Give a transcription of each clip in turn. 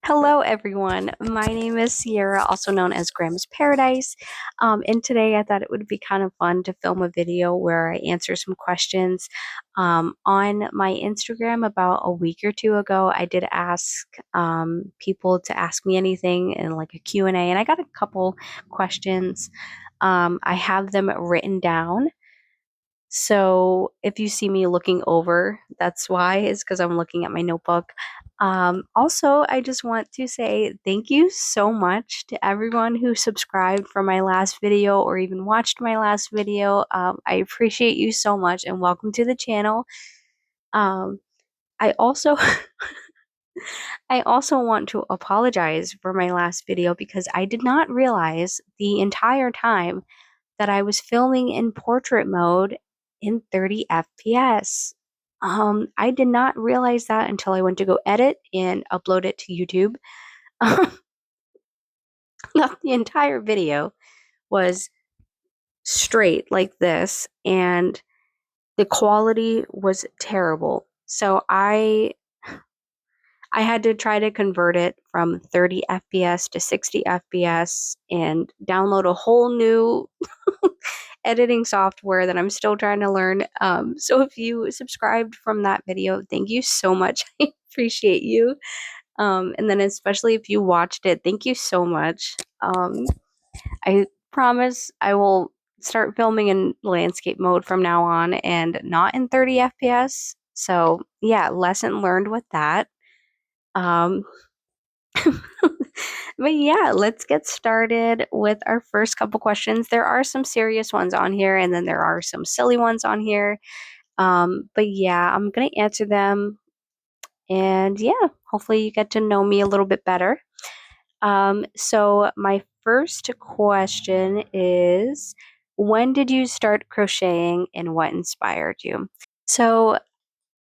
Hello, everyone. My name is Sierra, also known as GramsParadise. And today I thought it would be kind of fun to film a video where I answer some questions. On my Instagram about a week or two ago, I did ask people to ask me anything in like a Q&A, and I got a couple questions. I have them written down. So if you see me looking over, that's why, is because I'm looking at my notebook. Also, I just want to say thank you so much to everyone who subscribed for my last video or even watched my last video. I appreciate you so much and welcome to the channel. Um, I also I also want to apologize for my last video because I did not realize the entire time that I was filming in portrait mode in 30 FPS. I did not realize that until I went to go edit and upload it to YouTube. The entire video was straight like this, and the quality was terrible. So I had to try to convert it from 30 FPS to 60 FPS and download a whole new editing software that I'm still trying to learn. So if you subscribed from that video, thank you so much. I appreciate you. And then especially if you watched it, thank you so much. I promise I will start filming in landscape mode from now on and not in 30 FPS. So yeah, lesson learned with that. Um, but yeah, let's get started with our first couple questions. There are some serious ones on here, and then there are some silly ones on here. But yeah, I'm gonna answer them, and yeah, hopefully you get to know me a little bit better. So my first question is, when did you start crocheting and what inspired you? So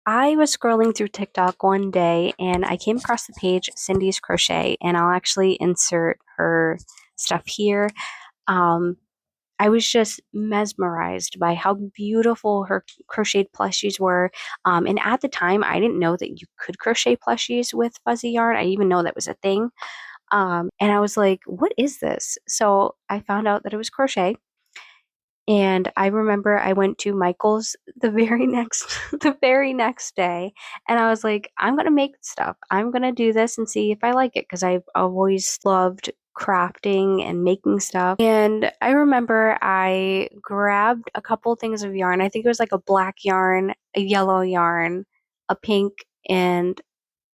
I was scrolling through TikTok one day and I came across the page Cindy's Crochet, and I'll actually insert her stuff here. Um, I was just mesmerized by how beautiful her crocheted plushies were. And at the time, I didn't know that you could crochet plushies with fuzzy yarn. I didn't even know that was a thing. And I was like, what is this? So I found out that it was crochet. And I remember I went to Michael's the very next the very next day, and I was like, I'm gonna make stuff. I'm gonna do this and see if I like it because I've always loved crafting and making stuff. And I remember I grabbed a couple things of yarn. I think it was like a black yarn, a yellow yarn, a pink, and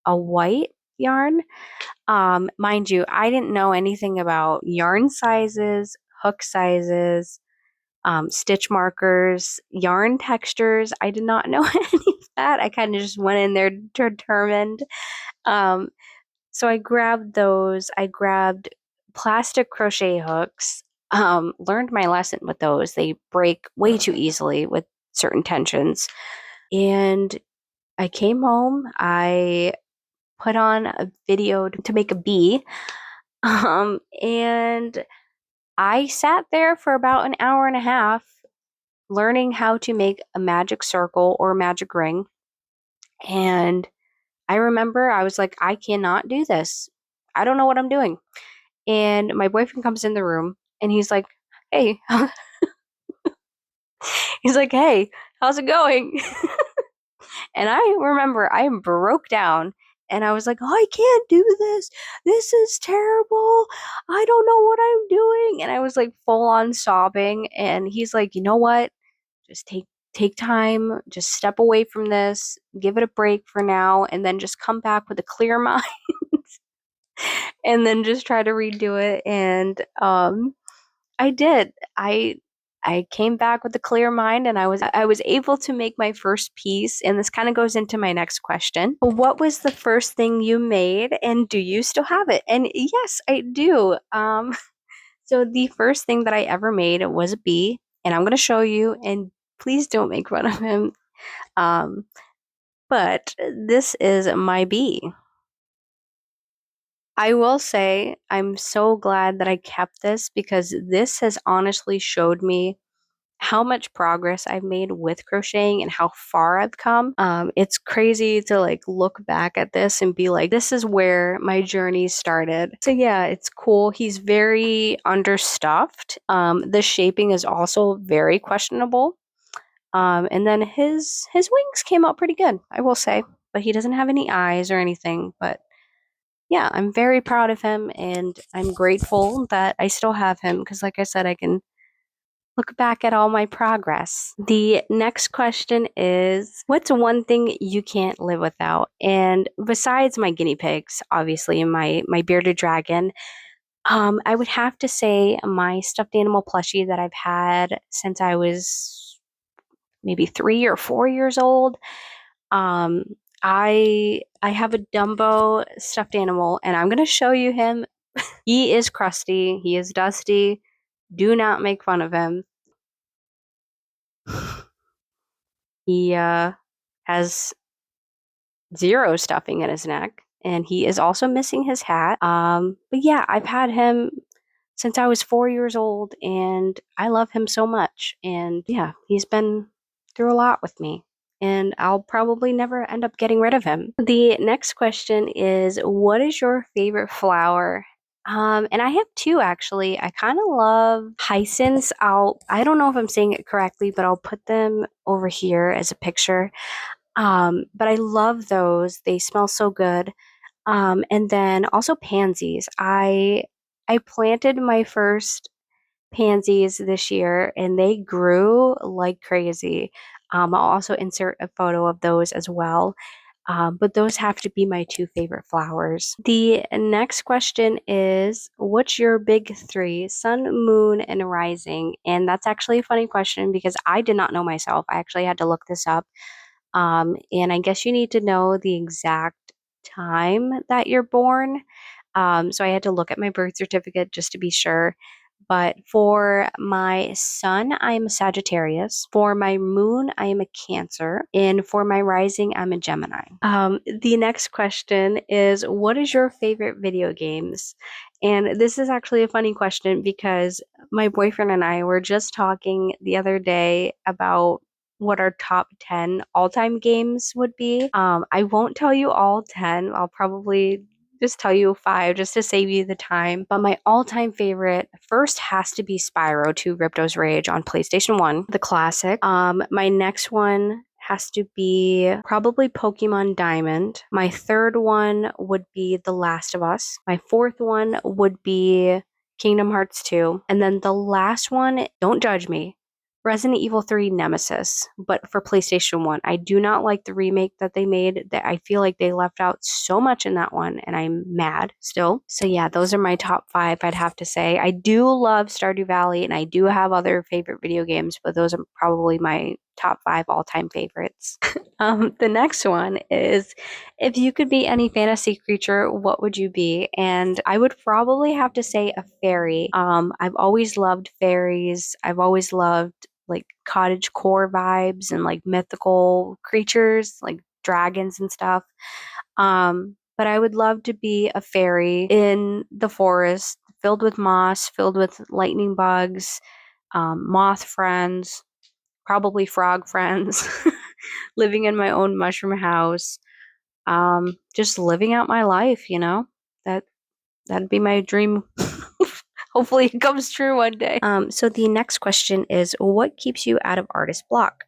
a white yarn. Mind you, I didn't know anything about yarn sizes, hook sizes, stitch markers, yarn textures. I did not know any of that. I kind of just went in there determined. Um, so I grabbed those. I grabbed plastic crochet hooks. Learned my lesson with those. They break way too easily with certain tensions. And I came home. I put on a video to make a bee. And I sat there for about an hour and a half learning how to make a magic circle or a magic ring. And I remember I was like, I cannot do this. I don't know what I'm doing. And my boyfriend comes in the room and he's like, hey, he's like, hey, how's it going? And I remember I broke down and I was like, oh, I can't do this. This is terrible. I don't know what I'm doing. And I was like full on sobbing. And he's like, you know what? Just take time, just step away from this, give it a break for now, and then just come back with a clear mind and then just try to redo it. And I did. I came back with a clear mind and I was able to make my first piece, and this kind of goes into my next question. What was the first thing you made and do you still have it? And yes, I do. So the first thing that I ever made was a bee, and I'm going to show you, and please don't make fun of him. Um, but this is my bee. I will say I'm so glad that I kept this because this has honestly showed me how much progress I've made with crocheting and how far I've come. It's crazy to like look back at this and be like, this is where my journey started. So yeah, it's cool. He's very understuffed. The shaping is also very questionable. And then his wings came out pretty good, I will say. But he doesn't have any eyes or anything. But yeah, I'm very proud of him and I'm grateful that I still have him because, like I said, I can look back at all my progress. The next question is, what's one thing you can't live without? And besides my guinea pigs, obviously, my bearded dragon, I would have to say my stuffed animal plushie that I've had since I was maybe 3 or 4 years old. Um, I have a Dumbo stuffed animal, and I'm gonna show you him. He is crusty. He is dusty. Do not make fun of him. He has zero stuffing in his neck, and he is also missing his hat. But yeah, I've had him since I was 4 years old, and I love him so much. And yeah, he's been through a lot with me, and I'll probably never end up getting rid of him. The next question is, what is your favorite flower? And I have two actually. I kind of love hyacinths. I don't know if I'm saying it correctly, but I'll put them over here as a picture. But I love those. They smell so good. And then also pansies. I planted my first pansies this year and they grew like crazy. I'll also insert a photo of those as well. But those have to be my two favorite flowers. The next question is, what's your big three? Sun, moon, and rising. And that's actually a funny question because I did not know myself. I actually had to look this up. And I guess you need to know the exact time that you're born. So I had to look at my birth certificate just to be sure. But for my sun, I am a Sagittarius. For my moon, I am a Cancer. And for my rising, I'm a Gemini. The next question is, what is your favorite video games? And this is actually a funny question because my boyfriend and I were just talking the other day about what our top 10 all-time games would be. I won't tell you all 10. I'll probably just tell you five just to save you the time. But my all-time favorite first has to be Spyro 2 Ripto's Rage on PlayStation 1, the classic. My next one has to be probably Pokemon Diamond. My third one would be The Last of Us. My fourth one would be Kingdom Hearts 2. And then the last one, don't judge me, Resident Evil 3 Nemesis, but for PlayStation 1. I do not like the remake that they made. That I feel like they left out so much in that one, and I'm mad still. So yeah, those are my top five, I'd have to say. I do love Stardew Valley, and I do have other favorite video games, but those are probably my top five all-time favorites. The next one is, if you could be any fantasy creature, what would you be? And I would probably have to say a fairy. I've always loved fairies. I've always loved like cottage core vibes and like mythical creatures like dragons and stuff. But I would love to be a fairy in the forest, filled with moss, filled with lightning bugs, moth friends, probably frog friends, living in my own mushroom house, just living out my life, you know? That that'd be my dream. Hopefully it comes true one day. So the next question is, what keeps you out of artist block?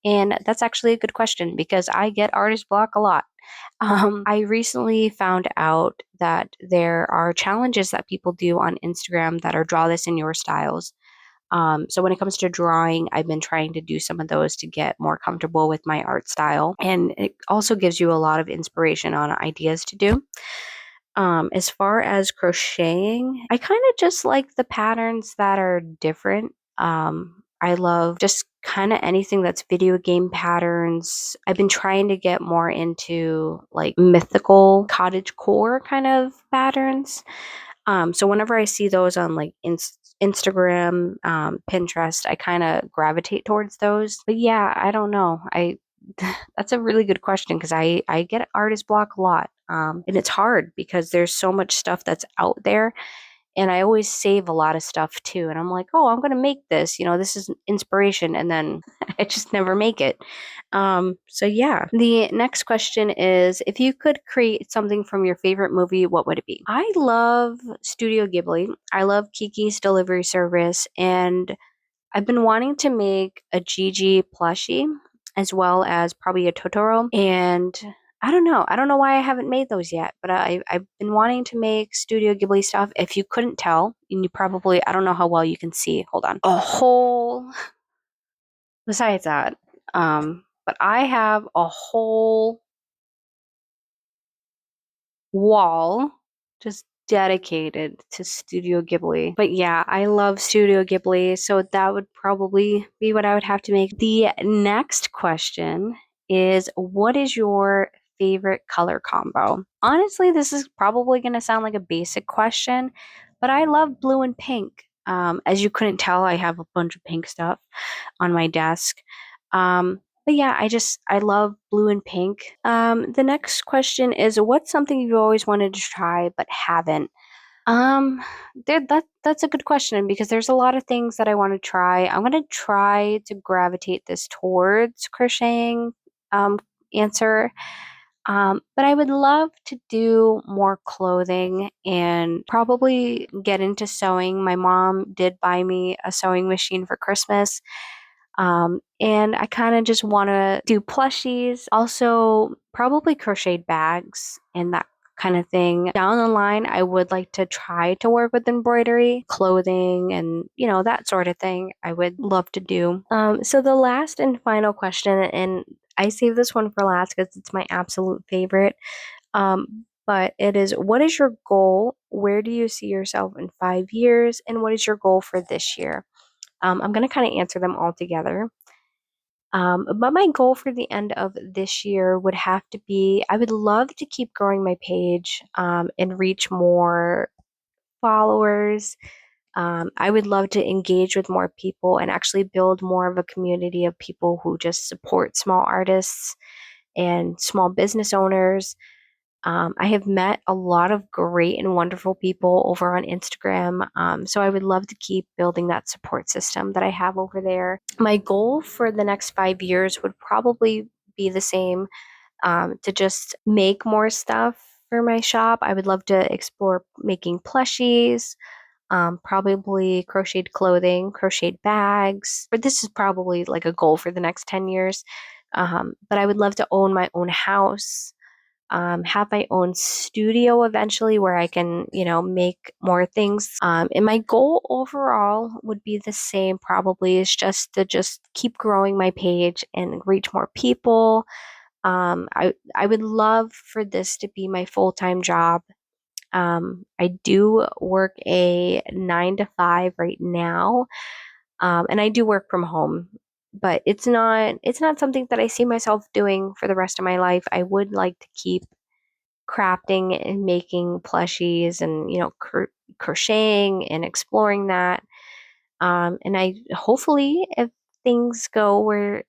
And that's actually a good question because I get artist block a lot. I recently found out that there are challenges that people do on Instagram that are draw this in your styles. So when it comes to drawing, I've been trying to do some of those to get more comfortable with my art style. And it also gives you a lot of inspiration on ideas to do. As far as crocheting, I kind of just like the patterns that are different. I love just kind of anything that's video game patterns. I've been trying to get more into like mythical cottage core kind of patterns. So whenever I see those on like Instagram, Pinterest, I kind of gravitate towards those. But yeah, I don't know. I that's a really good question because I get artist block a lot. And it's hard because there's so much stuff that's out there And I always save a lot of stuff too. And I'm like, oh, I'm going to make this. This is inspiration. And then I just never make it. So, yeah. The next question is, if you could create something from your favorite movie, what would it be? I love Studio Ghibli. I love Kiki's Delivery Service. And I've been wanting to make a Gigi plushie as well as probably a Totoro. And I don't know. I don't know why I haven't made those yet, but I've been wanting to make Studio Ghibli stuff. If you couldn't tell, and you probably, I don't know how well you can see. Hold on. A whole, besides that, but I have a whole wall just dedicated to Studio Ghibli. But yeah, I love Studio Ghibli, so that would probably be what I would have to make. The next question is, what is your favorite color combo? Honestly, this is probably going to sound like a basic question, but I love blue and pink. As you couldn't tell, I have a bunch of pink stuff on my desk. But yeah, I love blue and pink. The next question is, what's something you've always wanted to try but haven't? Um, that's a good question because there's a lot of things that I want to try. I'm gonna try to gravitate this towards crocheting um answer. But I would love to do more clothing and probably get into sewing. My mom did buy me a sewing machine for Christmas. And I kind of just want to do plushies, also probably crocheted bags and that kind of thing. Down the line, I would like to try to work with embroidery, clothing, and that sort of thing. I would love to do. So the last and final question, and I saved this one for last because it's my absolute favorite. But it is, what is your goal? Where do you see yourself in 5 years? And what is your goal for this year? I'm going to kind of answer them all together. But my goal for the end of this year would have to be, I would love to keep growing my page and reach more followers. I would love to engage with more people and actually build more of a community of people who just support small artists and small business owners. I have met a lot of great and wonderful people over on Instagram. So I would love to keep building that support system that I have over there. My goal for the next 5 years would probably be the same, to just make more stuff for my shop. I would love to explore making plushies, probably crocheted clothing, crocheted bags. But this is probably like a goal for the next 10 years. But I would love to own my own house, have my own studio eventually where I can, make more things. And my goal overall would be the same, probably, is just to just keep growing my page and reach more people. I would love for this to be my full-time job. I do work a 9 to 5 right now, and I do work from home. But it's not something that I see myself doing for the rest of my life. I would like to keep crafting and making plushies and crocheting and exploring that. And I hopefully, if things go where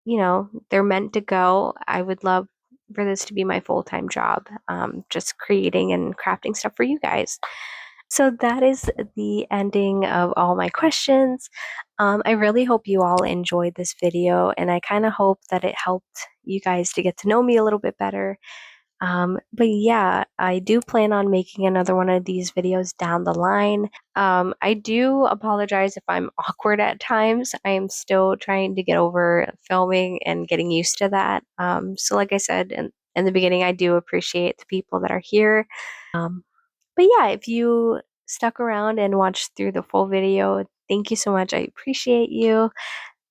they're meant to go, I would love for this to be my full-time job, just creating and crafting stuff for you guys. So that is the ending of all my questions. I really hope you all enjoyed this video, and I kind of hope that it helped you guys to get to know me a little bit better. But yeah, I do plan on making another one of these videos down the line. I do apologize if I'm awkward at times. I am still trying to get over filming and getting used to that. So like I said in the beginning, I do appreciate the people that are here. But yeah, if you stuck around and watched through the full video, thank you so much. I appreciate you.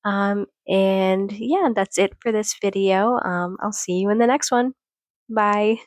And yeah, that's it for this video. I'll see you in the next one. Bye.